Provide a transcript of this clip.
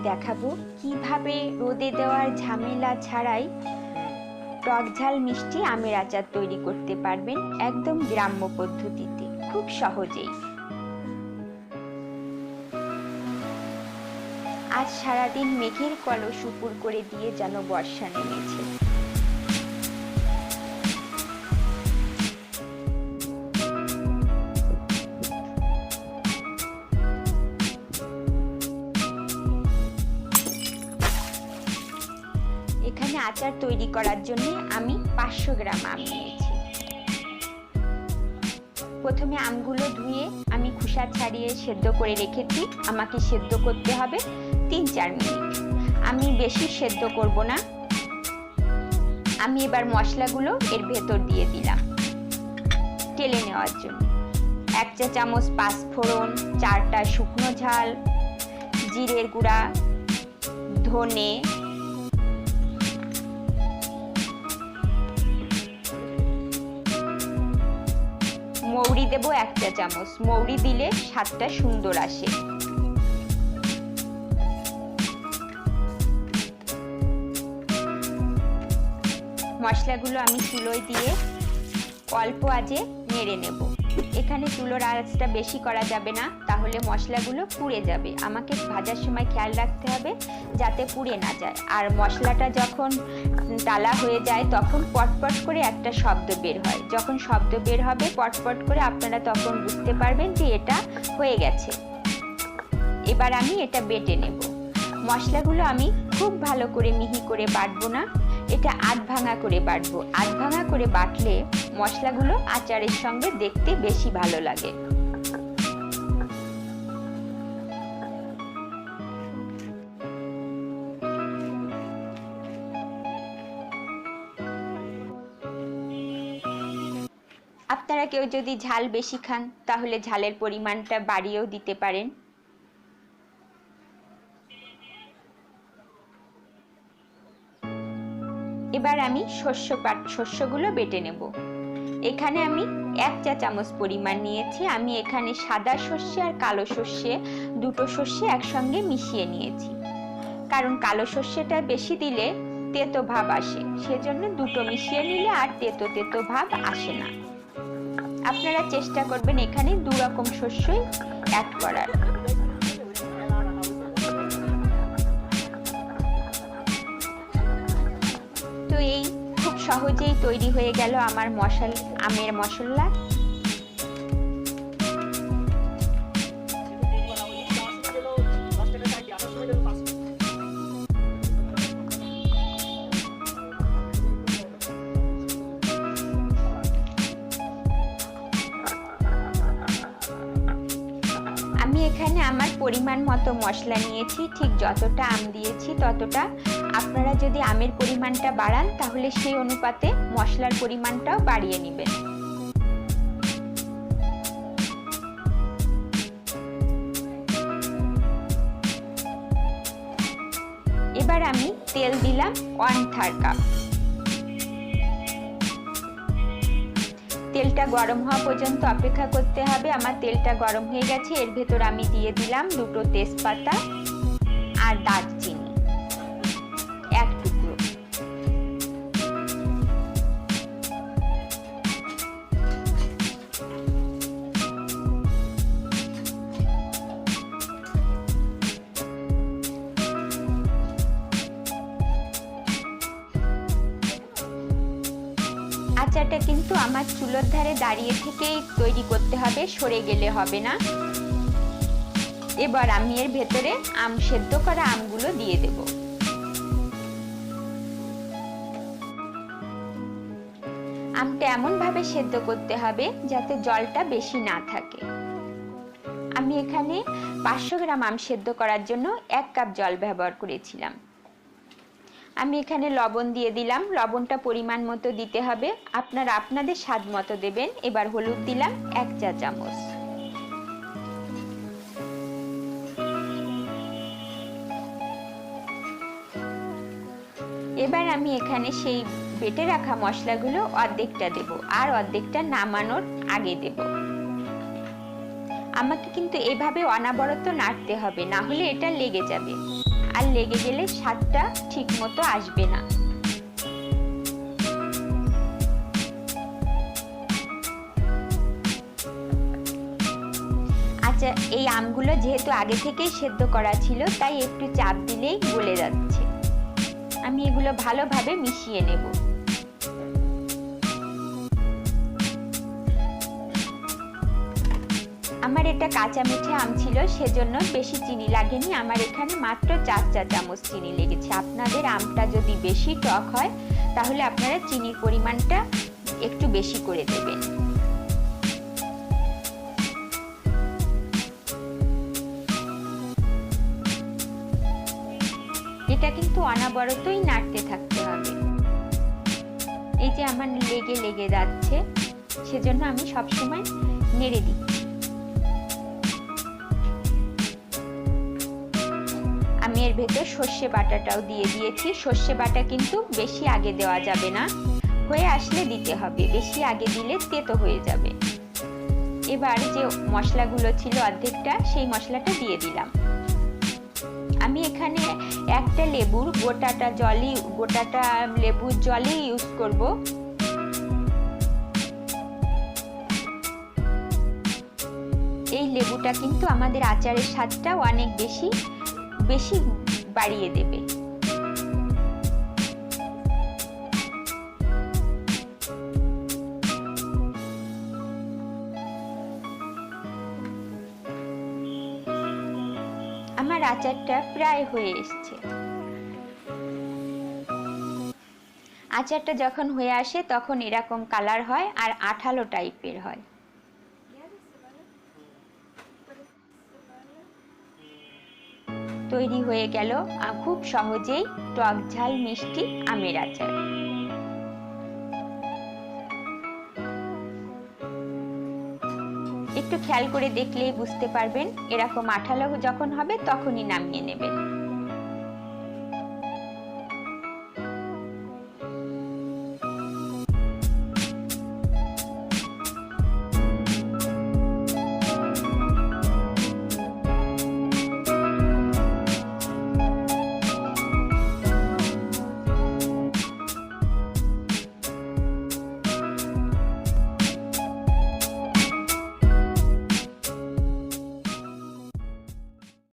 দেখাবো কিভাবে রোদে দেওয়ার ঝামেলা ছাড়াই টক ঝাল মিষ্টি আমের আচার তৈরি করতে পারবেন একদম গ্রাম্য পদ্ধতিতে, খুব সহজেই। আজ সারাদিন মেঘের কলস উপর করে দিয়ে যেন বর্ষা নেমেছে। এখানে আচার তৈরি করার জন্য আমি 500 গ্রাম আম নিয়েছি। প্রথমে আমগুলো ধুয়ে আমি খোসা ছাড়িয়ে সেদ্ধ করে রেখেছি। আমাকে সেদ্ধ করতে হবে 3-4 মিনিট। আমি বেশি সেদ্ধ করব না। আমি এবার মশলাগুলো এর ভেতর দিয়ে দিলাম টেলে নেওয়ার জন্য। 1 চা চামচ পাঁচফোড়ন, 4টা শুকনো ঝাল, জিরের গুঁড়া, ধনে, মৌরি দেব 1 চা চামচ। মৌরি দিলে স্বাদটা সুন্দর আসে। মশলাগুলো আমি চুলোয় দিয়ে অল্প আঁচে নেড়ে নেব। এখানে চুলোর আঁচটা বেশি করা যাবে না, তাহলে মশলাগুলো পুড়ে যাবে। আমাকে ভাজার সময় খেয়াল রাখতে হবে যাতে পুড়ে না যায়। আর মশলাটা যখন টালা হয়ে যায় তখন পটপট করে একটা শব্দ বের হয়। যখন শব্দ বের হবে পটপট করে, আপনারা তখন বুঝতে পারবেন যে এটা হয়ে গেছে। এবার আমি এটা বেটে নেব। মশলাগুলো আমি খুব ভালো করে মিহি করে বাটবো না, এটা আধ ভাঙা করে বাটবো। আধ ভাঙা করে বাটলে মশলাগুলো আচারের সঙ্গে দেখতে বেশি ভালো লাগে। আপনারা কেউ যদি ঝাল বেশি খান তাহলে ঝালের পরিমাণটা বাড়িয়েও দিতে পারেন। এবার আমি শস্যগুলো বেটে নেব। এখানে আমি 1 চা চামচ পরিমাণ নিয়েছি। আমি এখানে সাদা সর্ষে আর কালো সর্ষে দুটো সর্ষে একসঙ্গে মিশিয়ে নিয়েছি, কারণ কালো সর্ষেটা বেশি দিলে তেতো ভাব আসে, সেজন্য দুটো মিশিয়ে নিলে আর তেতো তেতো ভাব আসে না। আপনারা চেষ্টা করবেন এখানে 2 রকম শস্যই অ্যাড করার। তো এই খুব সহজেই তৈরি হয়ে গেল আমার আমের মশলা। আমি এখানে আমার পরিমাণ মতো মশলা নিয়েছি, ঠিক যতটা আম দিয়েছি ততটা। আপনারা যদি আমের পরিমাণটা বাড়ান তাহলে সেই অনুপাতে মশলার পরিমাণটাও বাড়িয়ে নেবেন। এবার আমি তেল দিলাম 1/3 কাপ। তেলটা গরম হওয়া পর্যন্ত অপেক্ষা করতে হবে। আমার তেলটা গরম হয়ে গেছে। এর ভেতর আমি দিয়ে দিলাম 2টো তেজপাতা আর দারচিনি 1 টুকরো। আচারটা কিন্তু আমার চুলোর ধারে দাঁড়িয়ে থেকেই তৈরি করতে হবে, সরে গেলে হবে না। এবার আমি এর ভেতরে আম সেদ্ধ করা আমগুলো দিয়ে দেব। আমটা এমন ভাবে সেদ্ধ করতে হবে যাতে জলটা বেশি না থাকে। আমি এখানে 500 গ্রাম আম সেদ্ধ করার জন্য 1 কাপ জল ব্যবহার করেছিলাম। আমি এখানে লবণ দিয়ে দিলাম। লবণটা পরিমাণ মতো দিতে হবে, আপনারা আপনাদের স্বাদ মতো দেবেন। এবার হলুদ দিলাম 1 চা চামচ। এবার আমি এখানে সেই বেটে রাখা মশলাগুলো অর্ধেকটা দেব আর অর্ধেকটা নামানোর আগে দেব। আমাকে কিন্তু এভাবে অনবরত নাড়তে হবে, না হলে এটা লেগে যাবে। আর লেগে গেলে স্বাদটা ঠিক মতো আসবে না। আচ্ছা, এই আমগুলো যেহেতু আগে থেকেই সেদ্ধ করা ছিল তাই একটু চাপ দিলেই গলে যাচ্ছে। আমি এগুলো ভালোভাবে মিশিয়ে নেব। আমার এটা কাঁচা মিঠে আম ছিল, সেজন্য বেশি চিনি লাগেনি। আমার এখানে মাত্র 4 চা চামচ চিনি লেগেছে। আপনাদের আমটা যদি বেশি টক হয় তাহলে আপনারা চিনির পরিমাণটা একটু বেশি করে দেবেন। এটা কিন্তু অনবরতই নাড়তে থাকতে হবে। এই যে আমার লেগে যাচ্ছে, সেজন্য আমি সবসময় নেড়ে দিচ্ছি। আমি এর ভেতর সর্ষে বাটাটাও দিয়ে দিয়েছি। সর্ষে বাটা কিন্তু বেশি আগে দেওয়া যাবে না, হয়ে আসলে দিতে হবে। বেশি আগে দিলে তেতো হয়ে যাবে। এবার যে মশলাগুলো ছিল অর্ধেকটা, সেই মশলাটা দিয়ে দিলাম। আমি এখানে একটা লেবুর গোটাটা লেবুর জলই ইউজ করব। এই লেবুটা কিন্তু আমাদের আচারের স্বাদটা অনেক বেশি বাড়িয়ে দেবে। আমার আচারটা প্রায় হয়ে এসেছে। আচারটা যখন হয়ে আসে তখন এরকম কালার হয় আর আঠালো টাইপের হয়। তৈরি হয়ে গেল খুব সহজেই টক ঝাল মিষ্টি আমের আচার। একটু খেয়াল করে দেখলেই বুঝতে পারবেন। এরকম আঠালো যখন হবে তখনই নামিয়ে নেবেন।